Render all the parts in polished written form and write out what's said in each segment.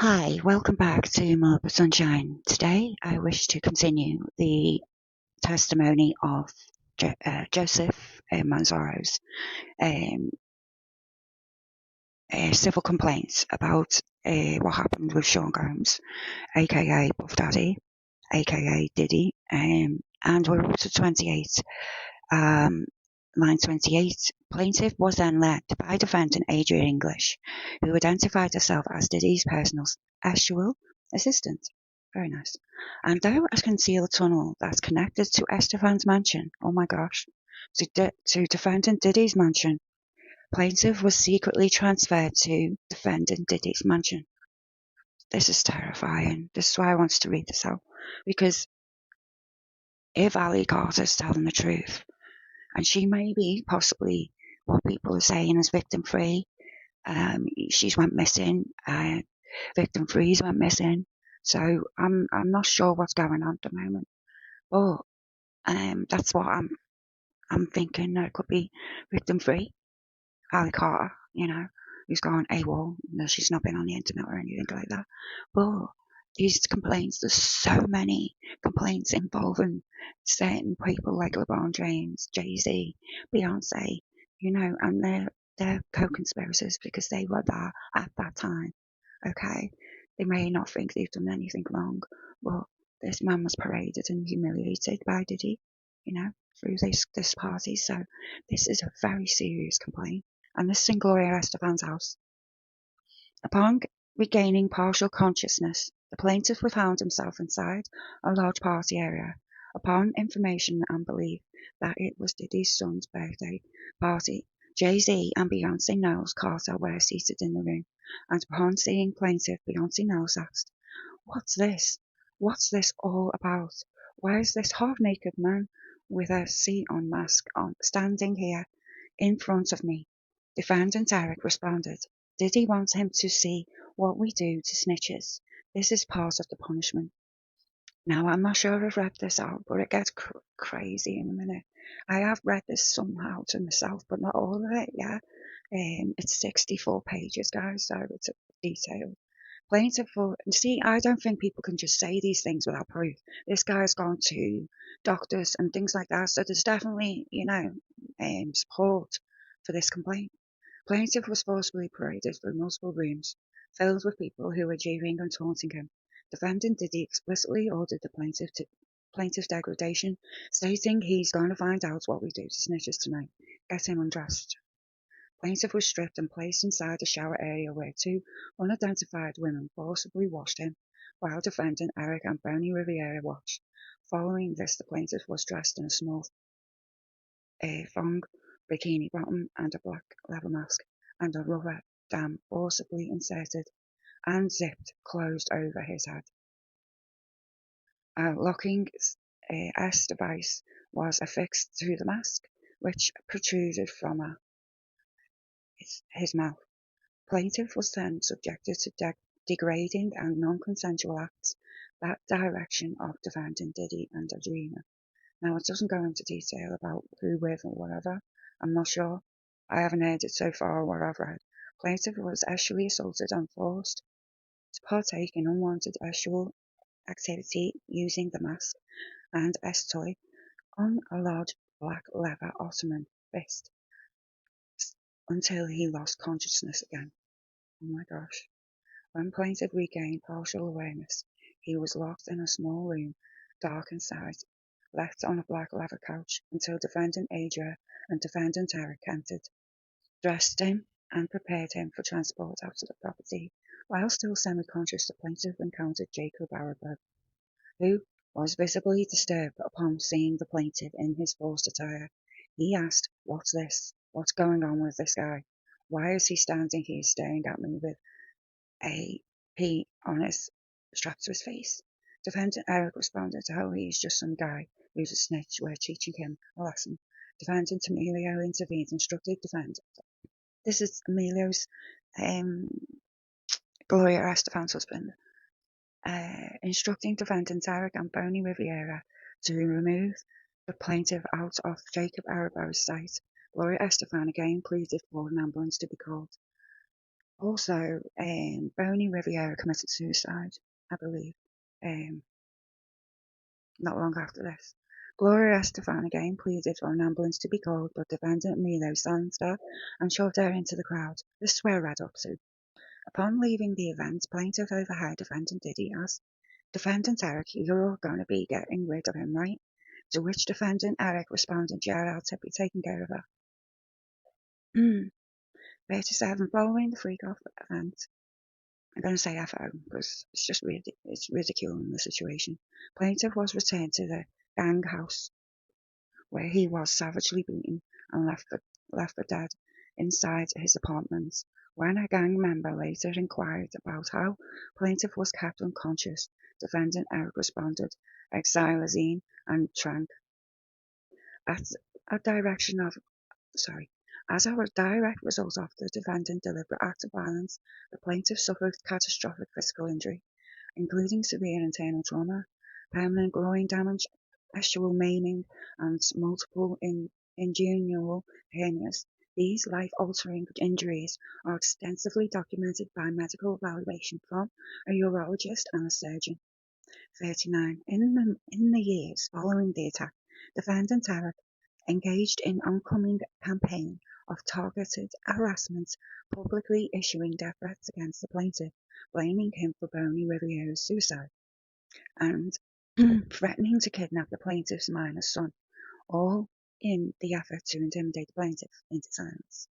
Hi, welcome back to Marble Sunshine. Today I wish to continue the testimony of Joseph Manzaro's um, civil complaints about what happened with Sean Combs, aka Buff Daddy, aka Diddy, and we're up to 28. Um, line 28. Plaintiff was then led by defendant Adria English, who identified herself as Diddy's personal actual assistant. Very nice. And through a concealed tunnel that's connected to Estefan's mansion, oh my gosh, to defendant Diddy's mansion, plaintiff was secretly transferred to defendant Diddy's mansion. This is terrifying. This is why I wanted to read this out. Because if Ali Carter's telling the truth, and she may be possibly what people are saying is victim free. She's went missing. Victim freeze went missing. So I'm not sure what's going on at the moment. But that's what I'm thinking. It could be victim free. Ali Carter, who's gone AWOL. No, she's not been on the internet or anything like that. But these complaints, there's so many complaints involving certain people like LeBron James, Jayz, Beyonce, and they're co-conspirators because they were there at that time. Okay, they may not think they've done anything wrong, but this man was paraded and humiliated by Diddy, through this party. So this is a very serious complaint, and this is in Gloria Estefan's house. Upon regaining partial consciousness, the plaintiff found himself inside a large party area. Upon information and belief that it was Diddy's son's birthday party, Jay-Z and Beyonce Knowles Carter were seated in the room, and upon seeing plaintiff, Beyonce Knowles asked, "What's this? What's this all about? Why is this half-naked man with a C-on mask on standing here in front of me?" Defendant Eric responded, "Diddy wants him to see what we do to snitches. This is part of the punishment." Now, I'm not sure I've read this out, but it gets crazy in a minute. I have read this somehow to myself, but not all of it, yeah. It's 64 pages, guys, so it's a detail. Plaintiff for, see, I don't think people can just say these things without proof. This guy's gone to doctors and things like that, so there's definitely, support for this complaint. Plaintiff was forcibly paraded through multiple rooms, filled with people who were jeering and taunting him. Defendant Diddy explicitly ordered the plaintiff's degradation, stating he's going to find out what we do to snitches tonight. Get him undressed. Plaintiff was stripped and placed inside a shower area where two unidentified women forcibly washed him, while defendant Eric and Bernie Riviera watched. Following this, the plaintiff was dressed in a small thong, bikini bottom, and a black leather mask, and a rubber dam forcibly inserted and zipped closed over his head. A locking S device was affixed to the mask, which protruded from his mouth. Plaintiff was then subjected to degrading and non-consensual acts that direction of defendant Diddy and Adria. Now, it doesn't go into detail about who with or whatever. I'm not sure. I haven't heard it so far what I've read. Plaintiff was sexually assaulted and forced to partake in unwanted sexual activity using the mask and S-toy on a large black leather ottoman fist until he lost consciousness again. Oh my gosh. When plaintiff regained partial awareness, he was locked in a small room, dark inside, left on a black leather couch until defendant Adria and defendant Eric entered, dressed him, and prepared him for transport out of the property. While still semi-conscious, the plaintiff encountered Jacob Arabo, who was visibly disturbed upon seeing the plaintiff in his forced attire. He asked, "What's this? What's going on with this guy? Why is he standing here staring at me with a P on his strapped to his face?" Defendant Eric responded, "Oh, he's just some guy who's a snitch. We're teaching him a lesson." Defendant Emilio intervened, instructed defendant. This is Emilio's Gloria Estefan's husband, instructing defendant Eric and Bernie Riviera to remove the plaintiff out of Jacob Arabo's sight. Gloria Estefan again pleaded for an ambulance to be called. Also, Bonnie Riviera committed suicide, I believe, um, not long after this. Gloria Estefan again pleaded for an ambulance to be called, but Defendant Emilio silenced her and shoved her into the crowd. This is where I read up to. Upon leaving the event, plaintiff overheard Defendant Diddy ask, "Defendant Eric, you're all going to be getting rid of him, right?" To which Defendant Eric responded, "Yeah, I'll be taking care of her." 37. Following the freak-off event, I'm going to say FO because it's just it's ridiculing the situation. Plaintiff was returned to the gang house where he was savagely beaten and left for dead inside his apartment. When a gang member later inquired about how plaintiff was kept unconscious, Defendant Eric responded, "Xylazine and trank." As a direction of As a direct result of the defendant's deliberate act of violence, the plaintiff suffered catastrophic physical injury, including severe internal trauma, permanent groin damage, facial maiming, and multiple inguinal hernias. These life-altering injuries are extensively documented by medical evaluation from a urologist and a surgeon. 39. In the years following the attack, Defendant Eric engaged in an ongoing campaign of targeted harassment, publicly issuing death threats against the plaintiff, blaming him for Bonnie Riviera's suicide, and threatening to kidnap the plaintiff's minor son, all in the effort to intimidate the plaintiff into silence.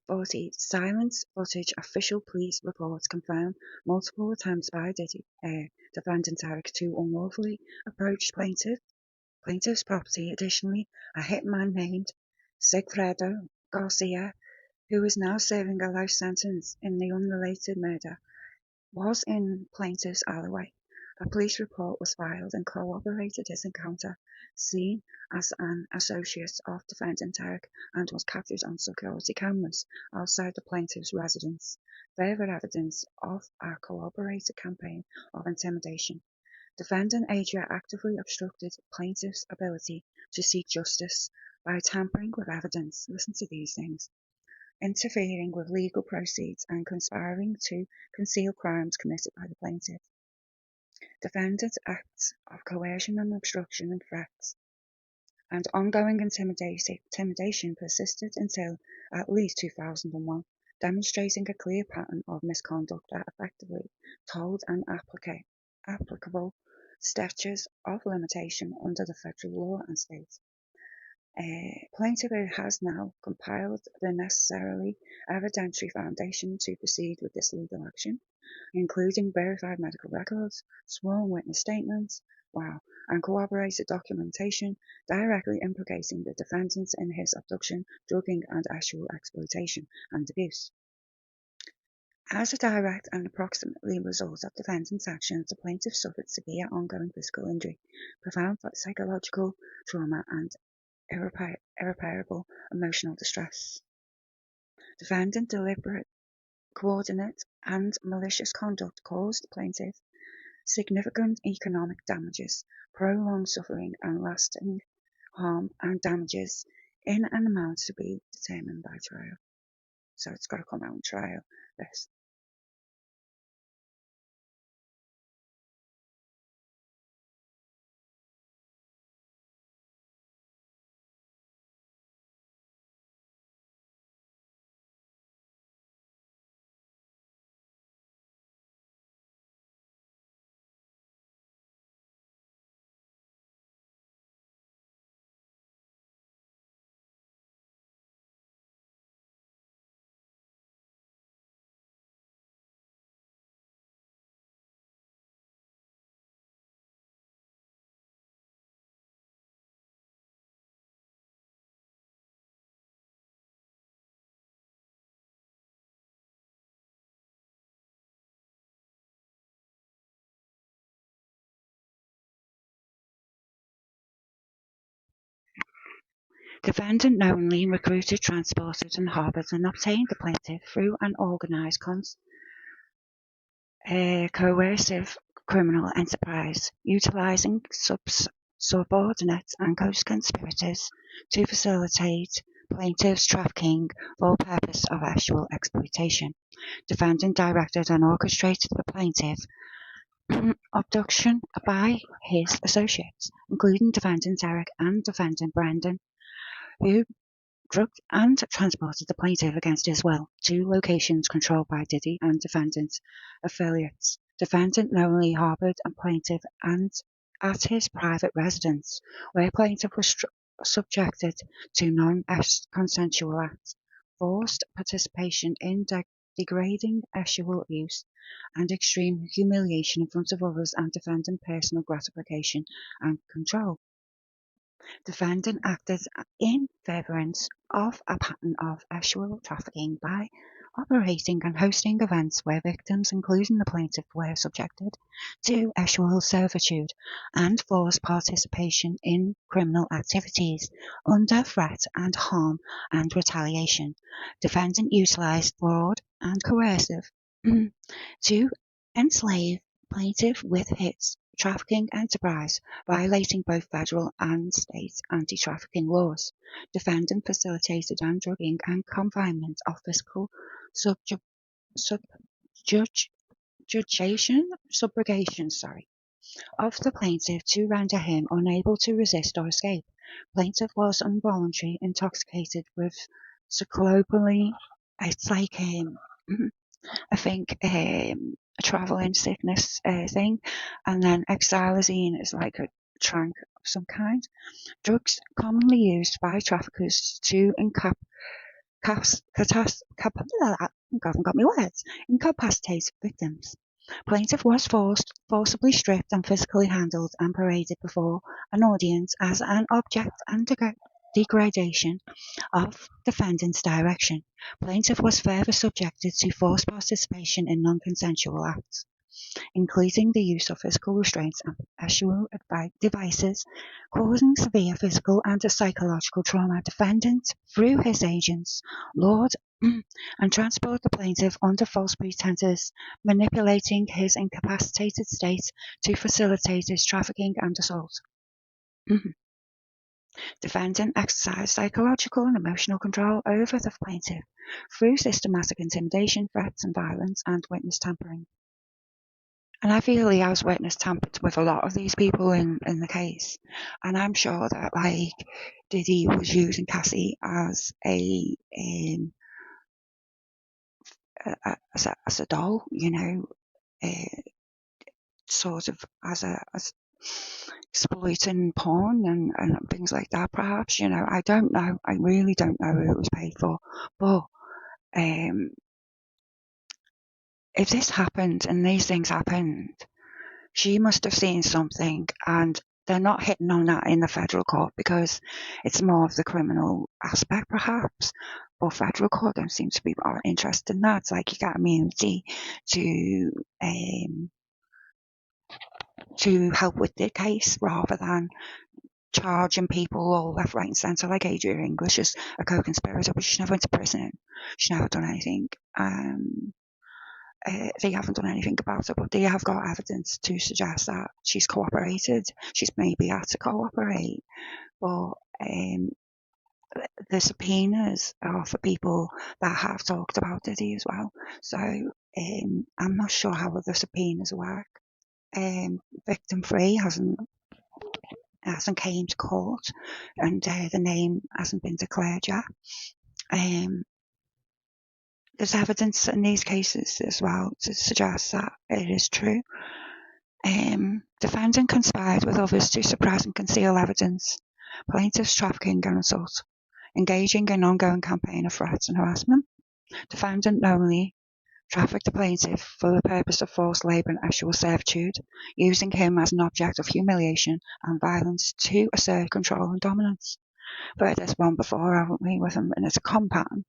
40. Silence footage. Official police reports confirm multiple attempts by Defendant Eric to unlawfully approach plaintiff's property. Additionally, a hitman named Sigfredo Garcia, who is now serving a life sentence in the unrelated murder, was in plaintiff's alleyway. A police report was filed and corroborated his encounter, seen as an associate of Defendant Eric, and was captured on security cameras outside the plaintiff's residence. Further evidence of a corroborated campaign of intimidation. Defendant Adria actively obstructed plaintiff's ability to seek justice by tampering with evidence. Listen to these things. Interfering with legal proceedings and conspiring to conceal crimes committed by the plaintiff. Defendant's acts of coercion and obstruction and threats and ongoing intimidation persisted until at least 2001, demonstrating a clear pattern of misconduct that effectively told an applicable statutes of limitation under the federal law and state. Plaintiff has now compiled the necessarily evidentiary foundation to proceed with this legal action, including verified medical records, sworn witness statements, and corroborated documentation directly implicating the defendants in his abduction, drugging, and actual exploitation and abuse. As a direct and approximately result of defendant's actions, the plaintiff suffered severe ongoing physical injury, profound psychological trauma, and irreparable emotional distress. Defendant deliberate, coordinate, and malicious conduct caused the plaintiff significant economic damages, prolonged suffering, and lasting harm and damages in an amount to be determined by trial. So it's got to come out in trial, this. Defendant knowingly recruited, transported, and harboured and obtained the plaintiff through an organised coercive criminal enterprise, utilising subordinates and co-conspirators to facilitate plaintiff's trafficking for the purpose of sexual exploitation. Defendant directed and orchestrated the plaintiff abduction by his associates, including defendant Eric and defendant Brenden, who drugged and transported the plaintiff against his will to locations controlled by Diddy and defendant's affiliates. Defendant knowingly harbored a plaintiff and at his private residence, where plaintiff was subjected to non-consensual acts, forced participation in degrading sexual abuse, and extreme humiliation in front of others, and defendant personal gratification and control. Defendant acted in furtherance of a pattern of sexual trafficking by operating and hosting events where victims, including the plaintiff, were subjected to sexual servitude and forced participation in criminal activities under threat and harm and retaliation. Defendant utilized fraud and coercive to enslave plaintiff with his trafficking enterprise, violating both federal and state anti-trafficking laws. Defendant facilitated and drugging and confinement of physical subrogation of the plaintiff to render him unable to resist or escape. Plaintiff was involuntarily intoxicated with cyclopoli. It's like I think a traveling sickness thing, and then xylazine is like a trank of some kind. Drugs commonly used by traffickers to incapacitate victims. Plaintiff was forcibly stripped and physically handled and paraded before an audience as an object and degradation of defendant's direction. Plaintiff was further subjected to forced participation in non-consensual acts, including the use of physical restraints and sexual devices, causing severe physical and psychological trauma. Defendant, through his agents, lured and transported the plaintiff under false pretenses, manipulating his incapacitated state to facilitate his trafficking and assault. Defendant exercised psychological and emotional control over the plaintiff through systematic intimidation, threats and violence, and witness tampering. And I feel he has witness tampered with a lot of these people in the case. And I'm sure that, like, Diddy was using Cassie as a doll, you know, sort of as exploiting porn and things like that, perhaps, you know. I don't know. I really don't know who it was paid for. But if this happened and these things happened, she must have seen something, and they're not hitting on that in the federal court because it's more of the criminal aspect, perhaps. But federal court don't seem to be more interested in that. It's like you got immunity to help with the case rather than charging people all left, right, and centre, like Adria English is a co-conspirator, but she's never went to prison. She's never done anything. They haven't done anything about it, but they have got evidence to suggest that she's cooperated. She's maybe had to cooperate, but the subpoenas are for people that have talked about Diddy as well. So I'm not sure how the subpoenas work. Victim 3 hasn't came to court, and the name hasn't been declared yet. There's evidence in these cases as well to suggest that it is true. Defendant conspired with others to suppress and conceal evidence. Plaintiff's trafficking and assault, engaging in an ongoing campaign of threats and harassment. Defendant knowingly trafficked the plaintiff for the purpose of forced labour and sexual servitude, using him as an object of humiliation and violence to assert control and dominance. We've heard this one before, haven't we, with him, and it's a compound.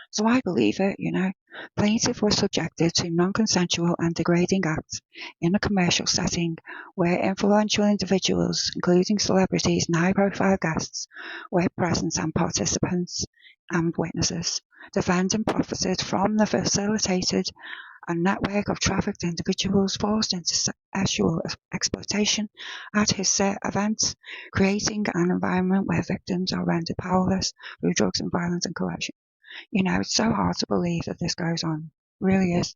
So I believe it, you know. Plaintiff was subjected to non-consensual and degrading acts in a commercial setting where influential individuals, including celebrities and high-profile guests, were present and participants and witnesses. Defendant profited from the facilitated a network of trafficked individuals forced into sexual exploitation at his set events, creating an environment where victims are rendered powerless through drugs and violence and coercion. You know, it's so hard to believe that this goes on. It really is.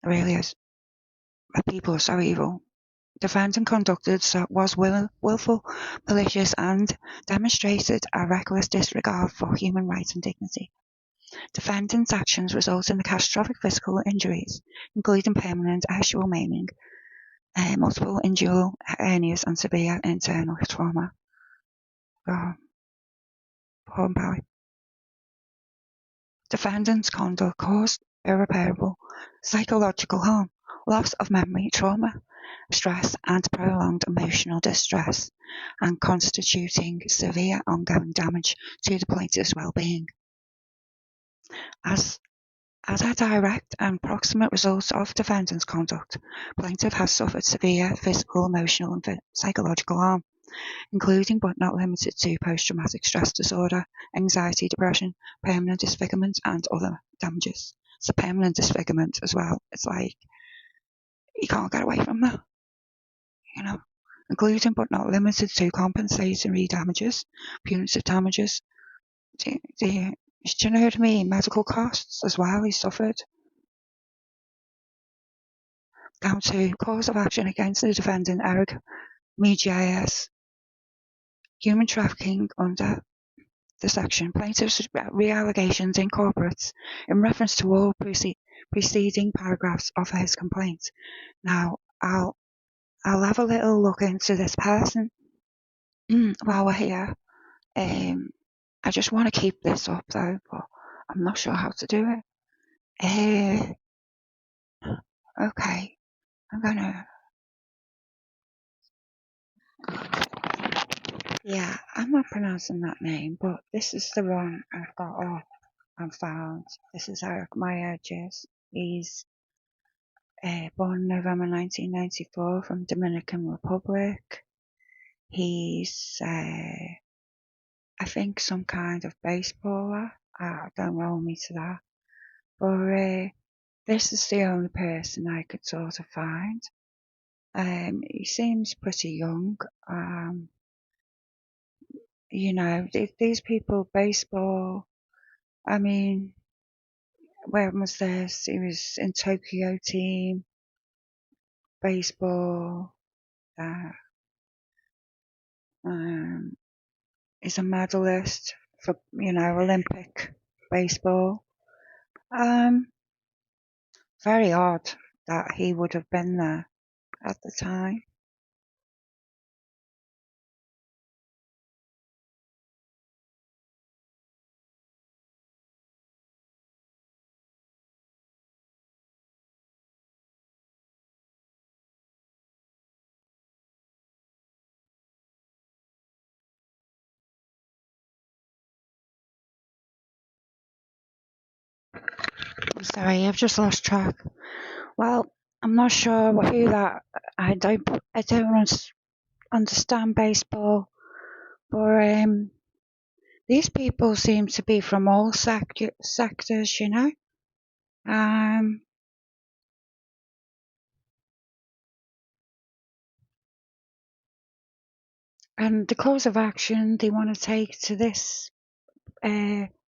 It really is. But people are so evil. Defendant conducted was willful, malicious, and demonstrated a reckless disregard for human rights and dignity. Defendant's actions result in the catastrophic physical injuries, including permanent actual maiming, multiple inguinal hernias, and severe internal trauma. Oh, poor Barry. Defendant's conduct caused irreparable psychological harm, loss of memory, trauma, stress, and prolonged emotional distress, and constituting severe ongoing damage to the plaintiff's well-being. As a direct and proximate result of defendant's conduct, plaintiff has suffered severe physical, emotional, and psychological harm, including but not limited to post-traumatic stress disorder, anxiety, depression, permanent disfigurement, and other damages. So permanent disfigurement as well. It's like you can't get away from that, you know, including but not limited to compensatory damages, punitive damages. Do you know what I mean? Medical costs as well. He suffered. Down to cause of action against the defendant Eric Mejias, human trafficking under the section. Plaintiff's re-allegations incorporates in reference to all preceding paragraphs of his complaint. Now, I'll have a little look into this person while we're here. I just want to keep this up though, but I'm not sure how to do it. Okay, I'm gonna. Yeah, I'm not pronouncing that name, but this is the one I've got up and found. This is Eric Mejias. He's born November 1994 from Dominican Republic. He's, I think, some kind of baseballer. Don't hold me to that. But this is the only person I could sort of find. He seems pretty young. You know, these people, baseball, I mean, where was this? He was in Tokyo team, baseball, he's a medalist for, you know, Olympic baseball. Very odd that he would have been there at the time. I'm sorry, I've just lost track. Well, I'm not sure who that. I don't understand baseball, but these people seem to be from all sectors, you know. And the cause of action they want to take to this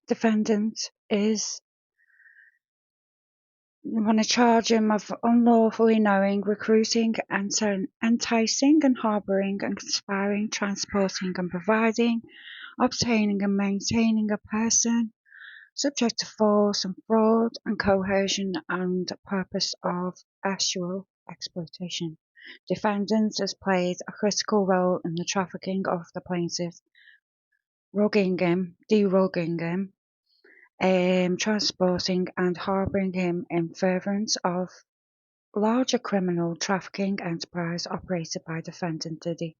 defendant is they want to charge him of unlawfully knowing, recruiting, enticing and harbouring and conspiring, transporting and providing, obtaining and maintaining a person subject to force and fraud and coercion and purpose of sexual exploitation. Defendant has played a critical role in the trafficking of the plaintiff, derugging him, transporting and harbouring him in furtherance of larger criminal trafficking enterprise operated by defendant Diddy.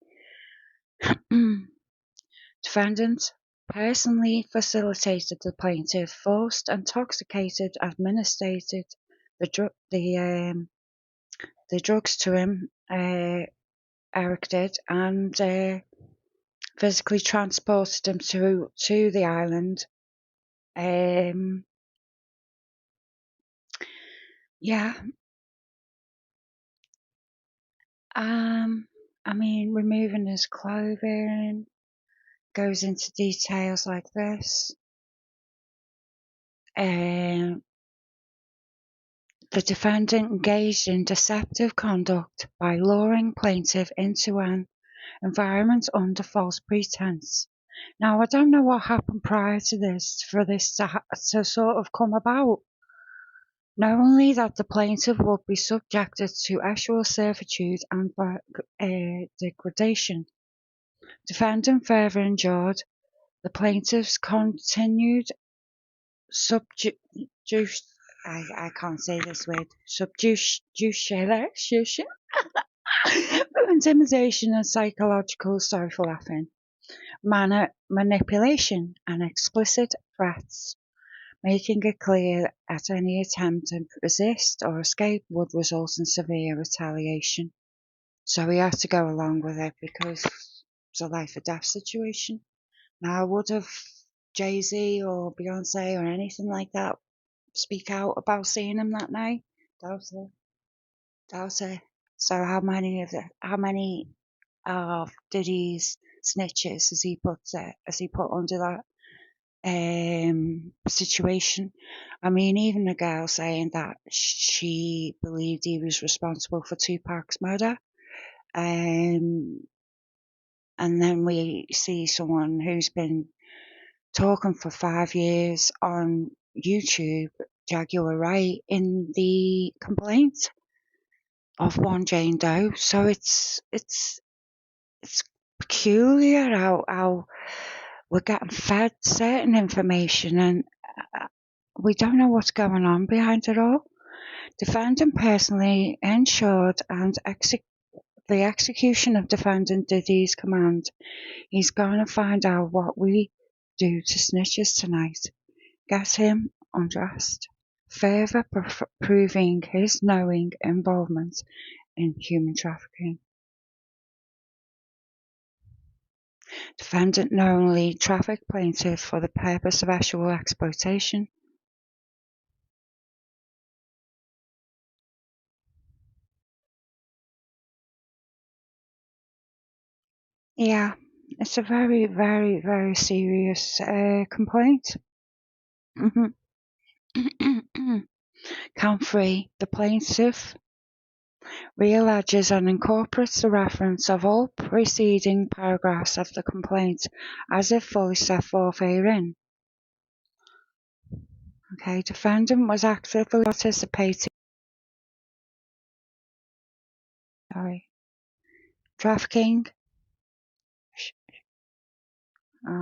Defendant personally facilitated the plaintiff, forced, intoxicated, administered the drugs to him, Eric did, and physically transported him to the island. Yeah. I mean, removing his clothing goes into details like this. Um, the defendant engaged in deceptive conduct by luring plaintiff into an environment under false pretense. Now, I don't know what happened prior to this for this to sort of come about. Not only that the plaintiff would be subjected to actual servitude and degradation. Defendant further endured the plaintiff's continued I can't say this word, intimidation and psychological, sorry for laughing, manipulation and explicit threats, making it clear that any attempt to resist or escape would result in severe retaliation. So he had to go along with it because it's a life or death situation. Now, would have Jay-Z or Beyonce or anything like that speak out about seeing him that night? Doubt it. Doubt it. So how many of Diddy's snitches has he put under that situation? I mean, even the girl saying that she believed he was responsible for Tupac's murder. And then we see someone who's been talking for 5 years on YouTube, Jaguar Wright, in the complaint of one Jane Doe. So it's peculiar how we're getting fed certain information and we don't know what's going on behind it all. Defendant personally ensured and the execution of Defendant Diddy's command. He's going to find out what we do to snitches tonight. Get him undressed, further proving his knowing involvement in human trafficking. Defendant knowingly trafficked plaintiff for the purpose of actual exploitation. Yeah, it's a very, very, very serious complaint. Count 3. The plaintiff realleges and incorporates the reference of all preceding paragraphs of the complaint as if fully set forth herein. Okay, defendant was actively participating. Trafficking. I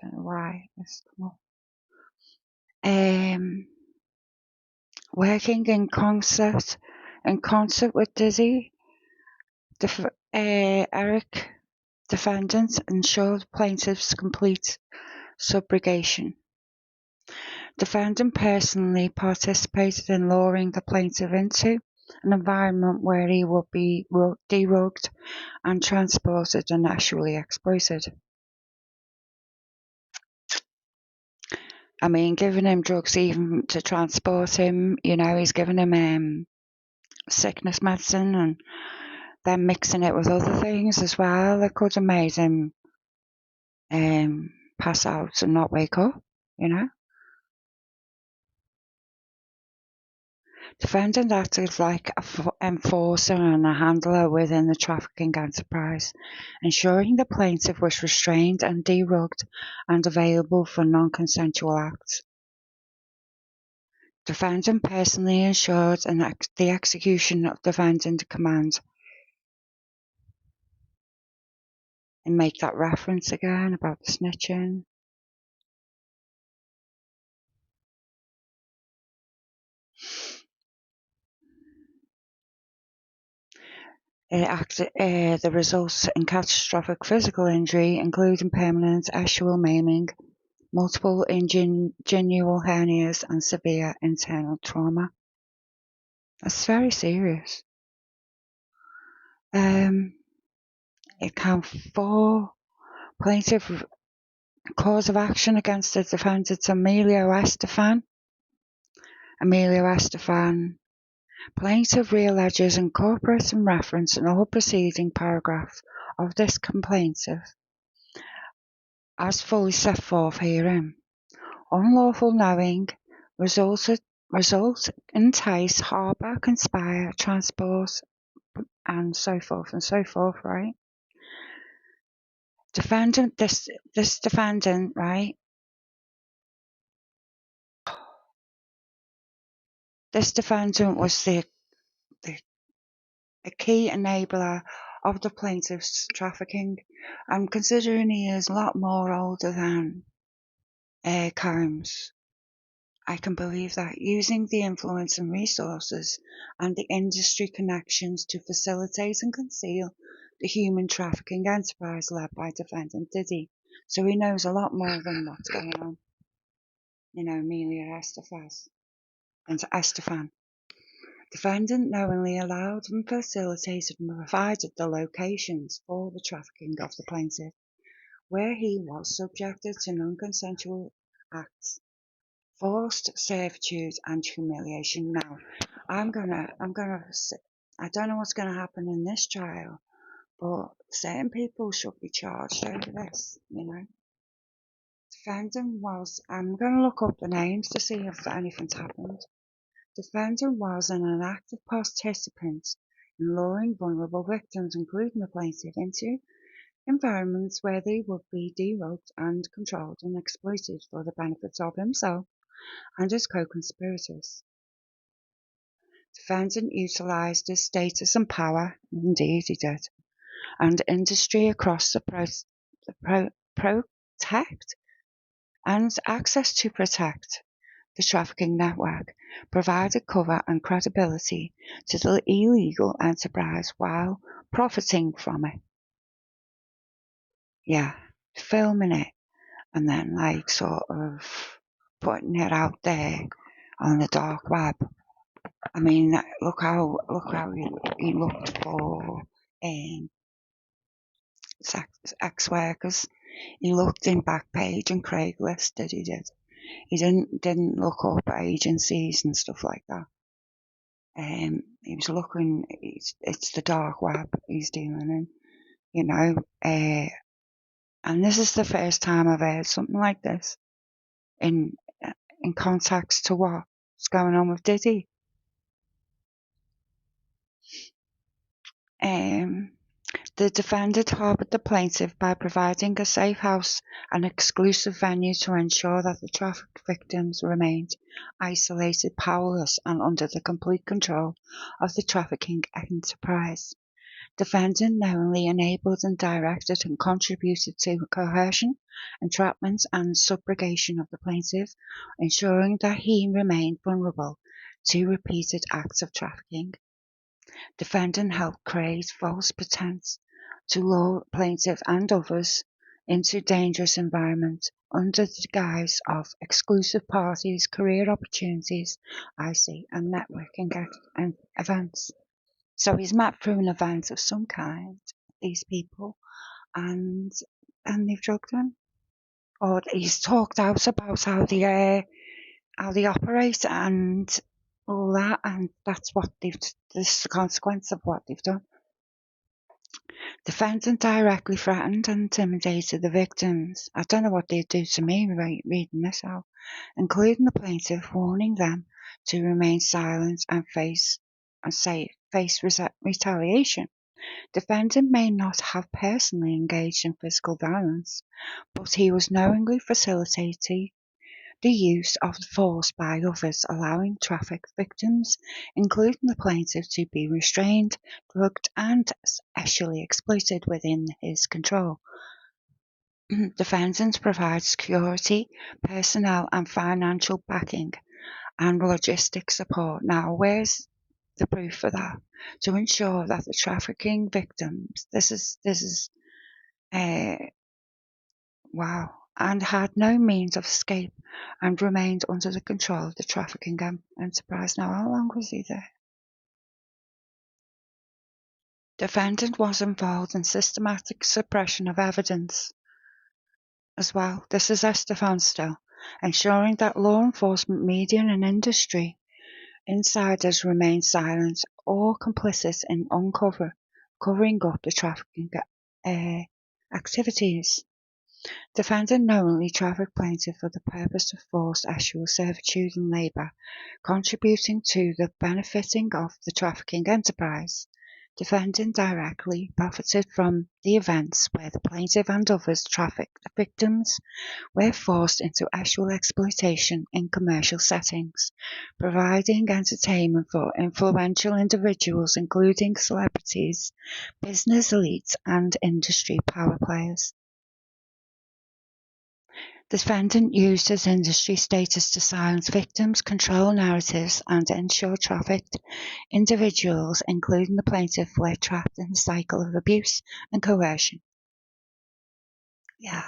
don't know why this come up. Working in concert with Diddy, Eric, defendant, ensured plaintiff's complete subrogation. Defendant personally participated in luring the plaintiff into an environment where he would be derugged and transported and actually exploited. I mean, giving him drugs even to transport him, he's giving him sickness medicine and then mixing it with other things as well that could have made him pass out and not wake up, Defendant acted like an enforcer and a handler within the trafficking enterprise, ensuring the plaintiff was restrained and derugged and available for non-consensual acts. Defendant personally ensured the execution of defendant command. And make that reference again about the snitching. The results in catastrophic physical injury, including permanent actual maiming, multiple inguinal hernias, and severe internal trauma. That's very serious. Count 4. Plaintiff cause of action against the defendant Emilio Estefan. Emilio Estefan Plaintiff re-alleges incorporates and reference in all preceding paragraph of this complaint as fully set forth herein. Unlawful knowing, result, entice, harbour, conspire, transport, and so forth, right? Defendant, this defendant, right? This defendant was the a key enabler of the plaintiff's trafficking. And considering he is a lot more older than Combs, I can believe that, using the influence and resources and the industry connections to facilitate and conceal the human trafficking enterprise led by Defendant Diddy. So he knows a lot more than what's going on. Emilio Estefan. Defendant knowingly allowed and facilitated and provided the locations for the trafficking of the plaintiff, where he was subjected to non-consensual acts, forced servitude and humiliation. Now, I don't know what's gonna happen in this trial, but certain people should be charged over this, Defendant was, I'm gonna look up the names to see if anything's happened. Defendant was an active participant in luring vulnerable victims, including the plaintiff, into environments where they would be deroped and controlled and exploited for the benefits of himself and his co-conspirators. Defendant utilised his status and power, indeed he did, and industry across the protect and access to protect the trafficking network, provided cover and credibility to the illegal enterprise while profiting from it. Yeah, filming it and then sort of putting it out there on the dark web. I mean, look how he looked for sex workers. He looked in Backpage and Craigslist. He did. He didn't look up agencies and stuff like that. He was looking. It's the dark web he's dealing in, and this is the first time I've heard something like this in context to what's going on with Diddy. The defendant harboured the plaintiff by providing a safe house and exclusive venue to ensure that the trafficked victims remained isolated, powerless, and under the complete control of the trafficking enterprise. Defendant knowingly enabled and directed and contributed to coercion, entrapment, and subrogation of the plaintiff, ensuring that he remained vulnerable to repeated acts of trafficking. Defendant helped create false pretense to lure plaintiff and others into dangerous environments under the guise of exclusive parties, career opportunities, and networking events. So he's met through an event of some kind, these people, and they've drugged him. Or he's talked out about how they operate and all that, and that's what this is the consequence of what they've done. Defendant directly threatened and intimidated the victims. I don't know what they'd do to me reading this out, including the plaintiff, warning them to remain silent and face retaliation. Defendant may not have personally engaged in physical violence, but he was knowingly facilitating the use of force by others, allowing trafficked victims, including the plaintiff, to be restrained, drugged, and sexually exploited within his control. Defendant provides security, personnel, and financial backing, and logistic support. Now, where's the proof for that? To ensure that the trafficking victims, this is wow, and had no means of escape and remained under the control of the trafficking enterprise. Now, how long was he there? Defendant was involved in systematic suppression of evidence as well. This is Estefan still, ensuring that law enforcement, media, and industry insiders remained silent or complicit in covering up the trafficking activities. Defendant knowingly trafficked plaintiff for the purpose of forced sexual servitude and labour, contributing to the benefiting of the trafficking enterprise. Defendant directly profited from the events where the plaintiff and others trafficked victims were forced into sexual exploitation in commercial settings, providing entertainment for influential individuals including celebrities, business elites and industry power players. Defendant used his industry status to silence victims, control narratives, and ensure trafficked individuals, including the plaintiff, were trapped in a cycle of abuse and coercion. Yeah.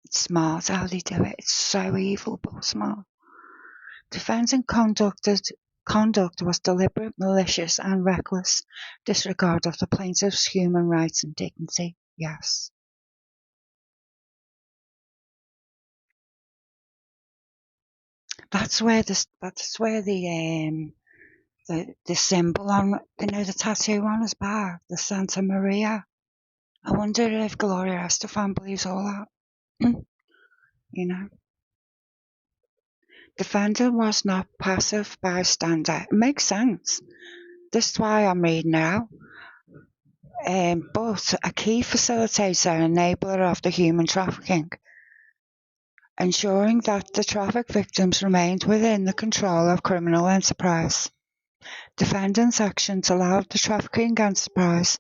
It's smart how they do it. It's so evil, but smart. Defendant conduct was deliberate, malicious, and reckless disregard of the plaintiff's human rights and dignity. Yes. That's where the symbol on, the tattoo on his back, the Santa Maria. I wonder if Gloria Estefan believes all that. Defendant was not passive bystander. It makes sense. This is why I'm reading it out. But a key facilitator and enabler of the human trafficking, ensuring that the trafficked victims remained within the control of criminal enterprise. Defendant's actions allowed the trafficking enterprise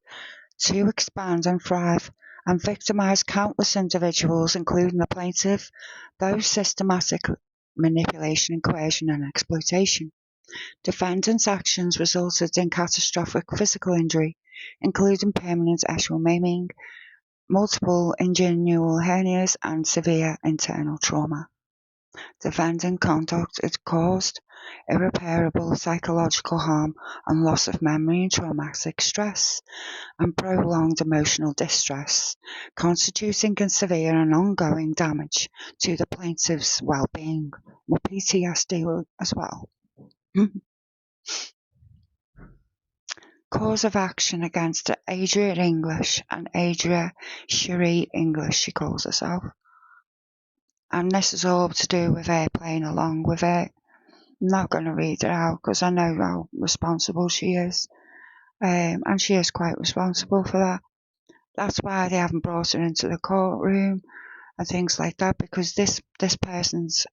to expand and thrive, and victimize countless individuals, including the plaintiff, through systematic manipulation and coercion and exploitation. Defendant's actions resulted in catastrophic physical injury, including permanent sexual maiming, multiple inguinal hernias, and severe internal trauma. Defendant conduct had caused irreparable psychological harm and loss of memory and traumatic stress, and prolonged emotional distress, constituting severe and ongoing damage to the plaintiff's well-being, or PTSD as well. Cause of action against Adria English and Adria Cherie English, she calls herself. And this is all to do with her playing along with it. I'm not going to read it out because I know how responsible she is. And she is quite responsible for that. That's why they haven't brought her into the courtroom and things like that, because this person's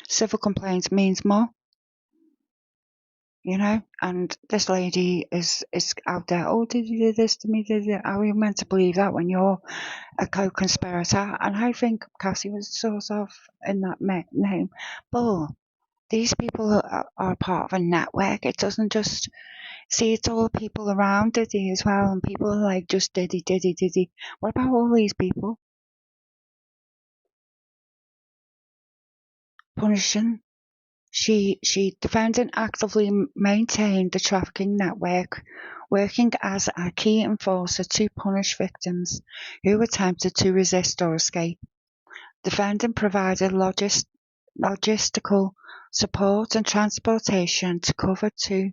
civil complaint means more. And this lady is out there, oh, did you do this to me? How are you meant to believe that when you're a co-conspirator? And I think Cassie was sort of in that name. But these people are part of a network. It doesn't just, see, it's all the people around Diddy as well, and people are like, just Diddy. What about all these people? Punishing. Defendant actively maintained the trafficking network, working as a key enforcer to punish victims who attempted to resist or escape. Defendant provided logistical support and transportation to cover to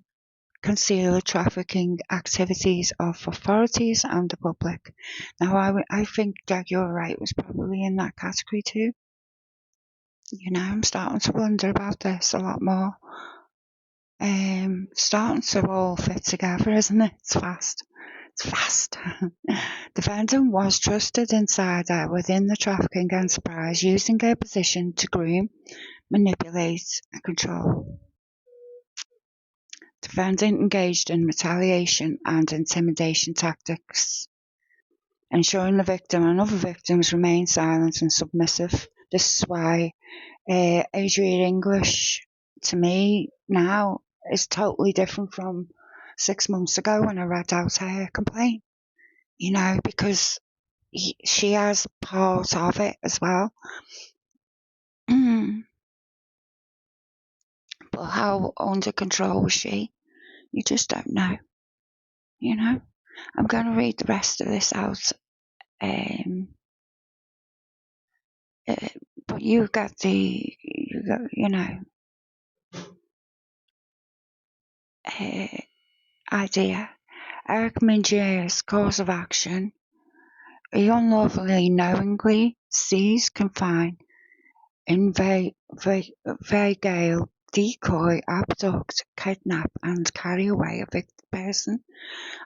conceal the trafficking activities of authorities and the public. Now, I think that you're right, was probably in that category too. I'm starting to wonder about this a lot more. Starting to all fit together, isn't it? It's fast. Defendant was trusted insider within the trafficking enterprise, using her position to groom, manipulate, and control. Defendant engaged in retaliation and intimidation tactics, ensuring the victim and other victims remain silent and submissive. This is why Adria English, to me, now is totally different from 6 months ago when I read out her complaint. Because she has part of it as well. But how under control was she? You just don't know. I'm going to read the rest of this out. But you get the you know, idea. Eric Mejias' cause of action: he unlawfully, knowingly seize, confine, inveigle, decoy, abduct, kidnap, and carry away a victim person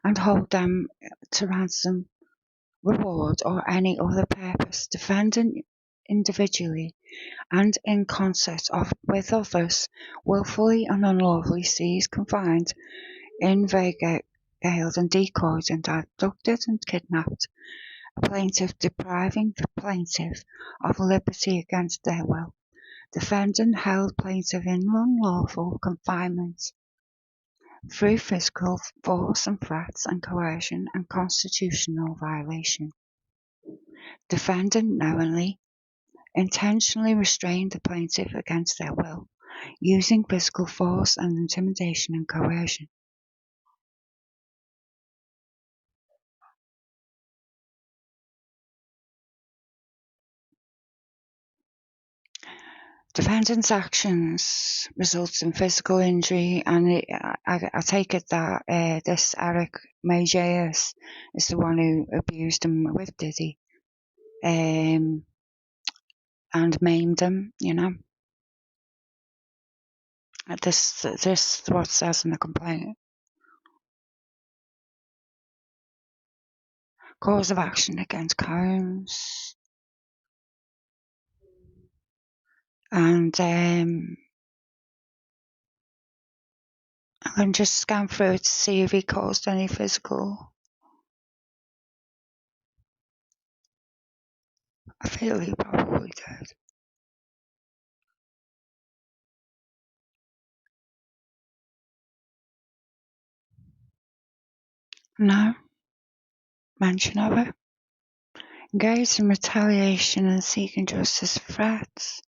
and hold them to ransom, reward, or any other purpose. Defendant individually and in concert with others wilfully and unlawfully seized, confined, inveigled, and decoyed and abducted and kidnapped a plaintiff, depriving the plaintiff of liberty against their will. Defendant held plaintiff in unlawful confinement through physical force and threats and coercion and constitutional violation. Defendant knowingly, intentionally restrained the plaintiff against their will, using physical force and intimidation and coercion. Defendant's actions results in physical injury, and I take it that this Eric Mejias is the one who abused him with Diddy, and maimed him. You know, this is what it says in the complaint. Cause of action against Combs, and I can just scan through it to see if he caused any physical. I feel he probably did. No mention of it. Engaged in retaliation and seeking justice for threats.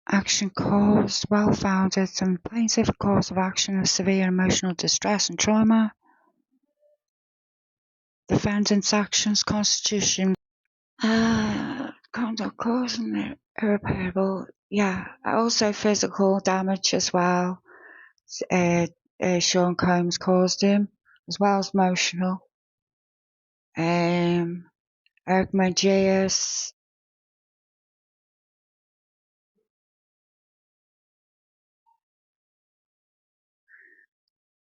Action caused, well-founded, and plaintiff cause of action of severe emotional distress and trauma. Defendant's actions, constitution, conduct causing irreparable, also physical damage as well. Sean Combs caused him, as well as emotional. Eric Mejias,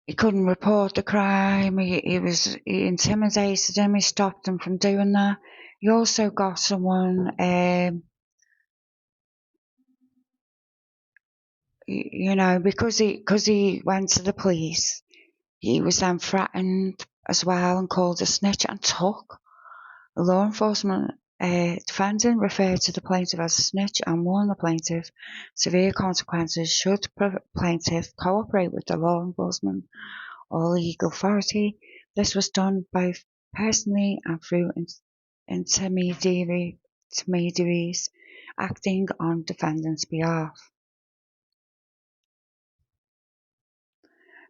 he couldn't report the crime. He intimidated him. He stopped him from doing that. He also got someone, because he went to the police. He was then threatened as well and called a snitch and took. The law enforcement defendant referred to the plaintiff as a snitch and warned the plaintiff severe consequences should plaintiff cooperate with the law enforcement or legal authority. This was done both personally and through intermediaries acting on defendant's behalf.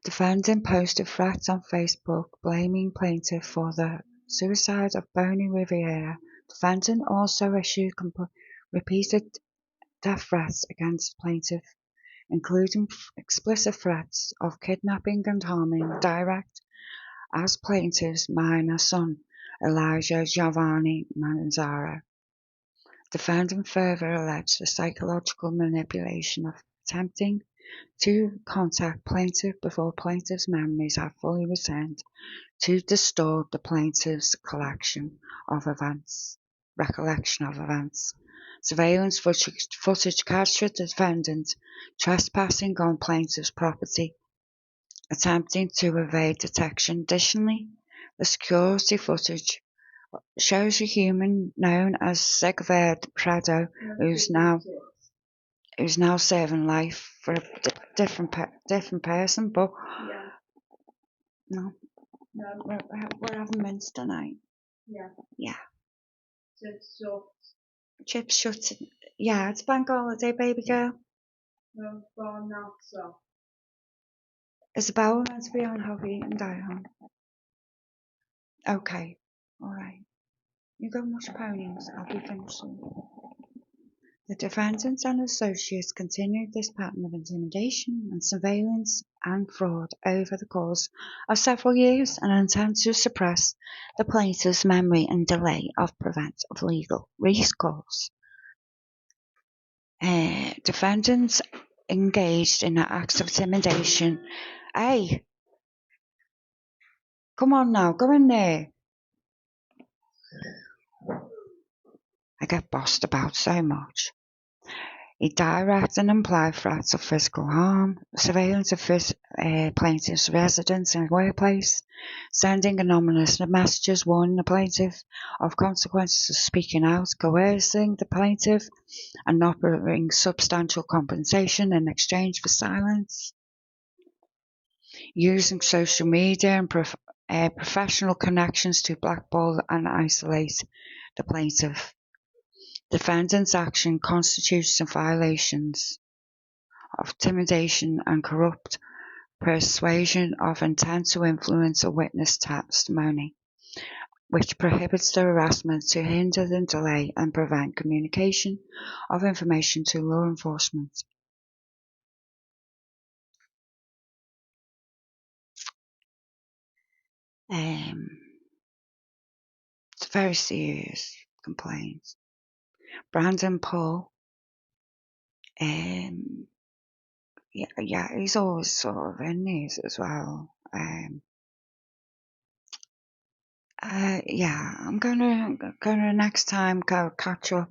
Defendant posted threats on Facebook blaming plaintiff for the suicide of Bonnie Rivera. Defendant also issued repeated death threats against plaintiff, including explicit threats of kidnapping and harming direct as plaintiff's minor son, Elijah Giovanni Manzaro. Defendant further alleged the psychological manipulation of attempting to contact plaintiff before plaintiff's memories are fully returned to distort the plaintiff's recollection of events. Surveillance footage captured the defendant trespassing on plaintiff's property, attempting to evade detection. Additionally, the security footage shows a human known as Sigvard Prado, who's now serving life for a different person, but no, we're having mince tonight. Yeah. Chips shut. Yeah, it's bank holiday, baby girl. No, not so. Isabella meant to be on Hobby and Die on. Okay, alright. You go mush ponies, I'll be finished soon. The defendant and associates continued this pattern of intimidation and surveillance and fraud over the course of several years in an attempt to suppress the plaintiff's memory and delay of prevent of legal recourse. Defendants engaged in acts of intimidation. Hey, come on now, go in there. I get bossed about so much. He direct and implied threats of physical harm, surveillance of plaintiff's residence and workplace, sending anonymous messages warning the plaintiff of consequences of speaking out, coercing the plaintiff, and not offering substantial compensation in exchange for silence, using social media and professional connections to blackball and isolate the plaintiff. Defendant's action constitutes violations of intimidation and corrupt persuasion of intent to influence a witness testimony, which prohibits the harassment to hinder and delay and prevent communication of information to law enforcement. It's a very serious complaint. Brenden Paul, yeah, he's always sort of in these as well. Yeah, I'm gonna next time go catch up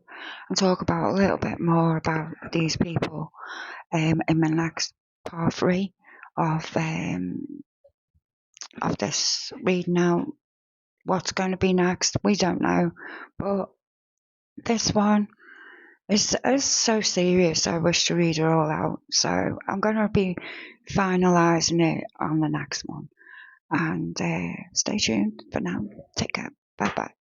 and talk about a little bit more about these people in my next part 3 of this reading out what's going to be next. We don't know, but this one is so serious. I wish to read it all out, so I'm going to be finalising it on the next one. And stay tuned for now. Take care. Bye bye.